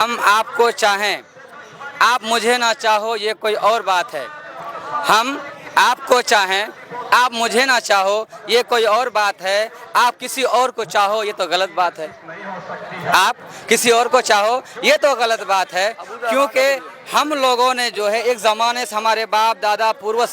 हम आपको चाहें, आप मुझे ना चाहो, ये कोई और बात है। हम आपको चाहें, आप मुझे ना चाहो, ये कोई और बात है। आप किसी और को चाहो, ये तो गलत बात है। आप किसी और को चाहो, ये तो गलत बात है, क्योंकि हम लोगों ने जो है एक ज़माने से, हमारे बाप दादा पूर्वज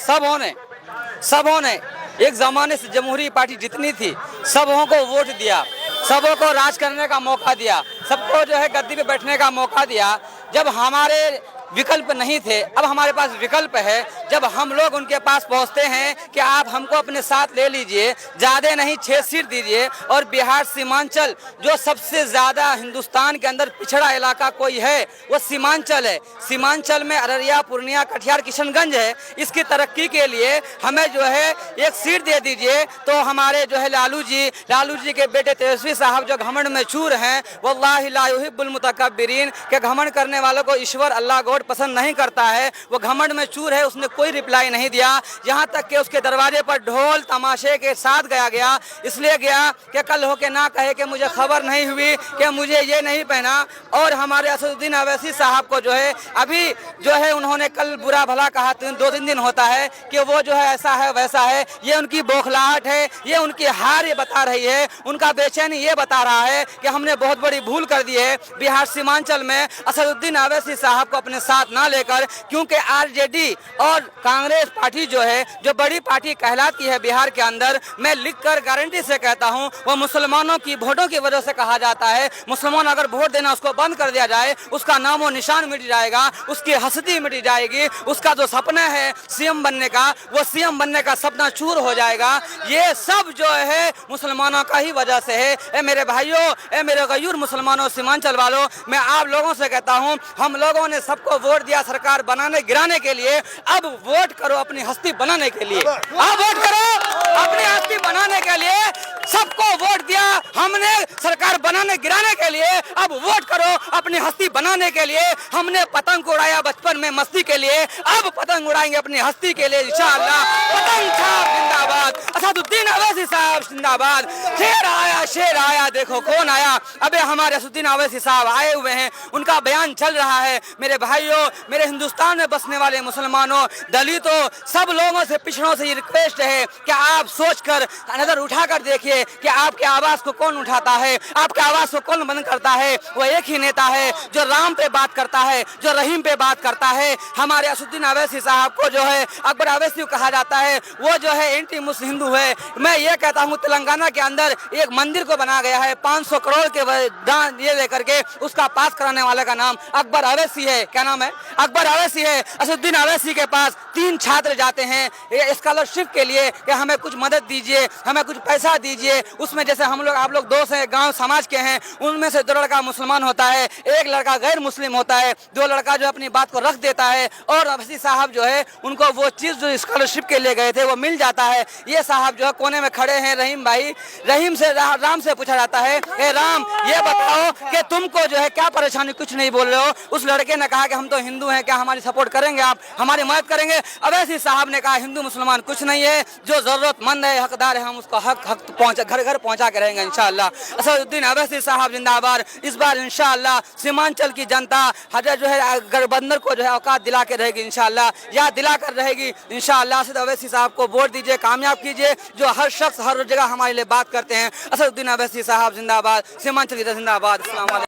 सबों ने एक ज़माने से जमहूरी पार्टी जितनी थी सबों को वोट दिया, सबों को राज करने का मौका दिया, सबको जो है गद्दी पे बैठने का मौका दिया। जब हमारे विकल्प नहीं थे, अब हमारे पास विकल्प है। जब हम लोग उनके पास पहुंचते हैं कि आप हमको अपने साथ ले लीजिए, ज़्यादा नहीं 6 सीट दीजिए, और बिहार सीमांचल जो सबसे ज़्यादा हिंदुस्तान के अंदर पिछड़ा इलाका कोई है वो सीमांचल है। सीमांचल में अररिया, पूर्णिया, कटिहार, किशनगंज है। इसकी तरक्की के लिए हमें जो है एक सीट दे दीजिए। तो हमारे जो है लालू जी के बेटे तेजस्वी साहब जो घमंड में चूर हैं, वल्लाहि ला युहिब्बुल मुतकब्बिरीन, के घमंड करने वालों को ईश्वर अल्लाह गॉड पसंद नहीं करता है। वो घमंड में चूर है, उसने कोई रिप्लाई नहीं दिया। यहाँ तक कि उसके दरवाजे पर ढोल तमाशे के साथ गया, इसलिए गया कि कल हो के ना कहे कि मुझे खबर नहीं हुई, कि मुझे ये नहीं पहना। और हमारे असदुद्दीन अवैसी साहब को जो है अभी जो है उन्होंने कल बुरा भला कहा, 2-3 दिन होता है कि वो जो है ऐसा है वैसा है। ये उनकी बौखलाहट है, ये उनकी हार ये बता रही है, उनका बेचैनी ये बता रहा है कि हमने बहुत बड़ी भूल कर दी है बिहार सीमांचल में असदुद्दीन अवैसी साहब को अपने साथ ना लेकर। क्योंकि आरजेडी और कांग्रेस पार्टी जो है, जो बड़ी पार्टी कहलाती है बिहार के अंदर, मैं लिखकर गारंटी से कहता हूं, वो मुसलमानों की वोटों की वजह से कहा जाता है। मुसलमान अगर वोट देना उसको बंद कर दिया जाए, उसका नामो निशान मिट जाएगा, उसकी हस्ती मिट जाएगी, उसका जो सपना है सीएम बनने का, वो सीएम बनने का सपना चूर हो जाएगा। ये सब जो है मुसलमानों का ही वजह से है। ए मेरे भाइयों, ए मेरे गयूर मुसलमानों, सीमांचल वालों, मैं आप लोगों से कहता हूं, हम लोगों ने सबको वोट दिया सरकार बनाने गिराने के लिए। अब वोट करो अपनी हस्ती बनाने के लिए। अब वोट करो अपनी हस्ती बनाने के लिए। सबको वोट दिया हमने सरकार बनाने गिराने के लिए, अब वोट करो अपनी हस्ती बनाने के लिए। हमने पतंग उड़ाया बचपन में मस्ती के लिए, अब पतंग उड़ाएंगे अपनी हस्ती के लिए इंशाअल्लाह। पतंग छाप जिंदाबाद, असदुद्दीन अवैसी साहब जिंदाबाद। शेर आया देखो कौन आया। अबे हमारे असदुद्दीन अवैसी साहब आए हुए हैं, उनका बयान चल रहा है। मेरे भाइयों, मेरे हिंदुस्तान में बसने वाले मुसलमानों, दलितों, सब लोगों से, पिछड़ों से ये रिक्वेस्ट है कि आप सोचकर नजर उठाकर देखिए कि आपके आवाज को कौन उठाता है, आपके आवाज को कौन बंद करता है। वो एक ही नेता है जो राम पे बात करता है, जो रहीम पे बात करता है। हमारे असदुद्दीन अवैसी साहब को जो है अकबर अवैसी कहा जाता है, वो जो है एंटी मुस्लिम हिंदू है। मैं ये कहता हूँ तेलंगाना के अंदर एक मंदिर को बना गया है 500 करोड़ के दान ये लेकर के, उसका पास कराने वाले का नाम अकबर अवैसी है। क्या नाम है? अकबर अवैसी है। असदुद्दीन अवैसी के पास 3 छात्र जाते हैं स्कॉलरशिप के लिए कि हमें कुछ मदद दीजिए, हमें कुछ पैसा दीजिए। उसमें जैसे हम लोग, आप लोग दोस्त हैं, गांव समाज के हैं, उनमें से 2 लड़का मुसलमान होता है, 1 लड़का गैर मुस्लिम होता है। 2 लड़का जो अपनी बात को रख देता है, और अवैसी साहब जो है उनको वो चीज़ जो स्कॉलरशिप के लिए गए थे वो मिल जाता है। ये साहब जो है कोने में खड़े हैं, रहीम भाई, रहीम से राम से पूछा जाता है, ए राम ये बताओ कि तुमको जो है क्या परेशानी, कुछ नहीं बोल रहे हो। उस लड़के ने कहा कि हम तो हिंदू हैं, क्या हमारी सपोर्ट करेंगे, आप हमारी मदद करेंगे? अवैसी साहब ने कहा हिंदू मुसलमान कुछ नहीं है, जो जरूरतमंद है, हकदार है, हम उसको हक पहुंचा, घर घर पहुंचा के रहेंगे इंशाअल्लाह। असदुद्दीन अवैसी साहब जिंदाबाद। इस बार इंशाअल्लाह सीमांचल की जनता हजर जो है गठबंधन को जो है औकात दिला के रहेगी इंशाअल्लाह, या दिला कर रहेगी इंशाअल्लाह। असद अवैसी साहब को वोट दीजिए, कामयाब कीजिए, जो हर शख्स हर जगह हमारे लिए बात करते हैं। असदुद्दीन अवैसी साहब जिंदाबाद, सीमांचल की जिंदाबाद। अस्सलाम वालेकुम।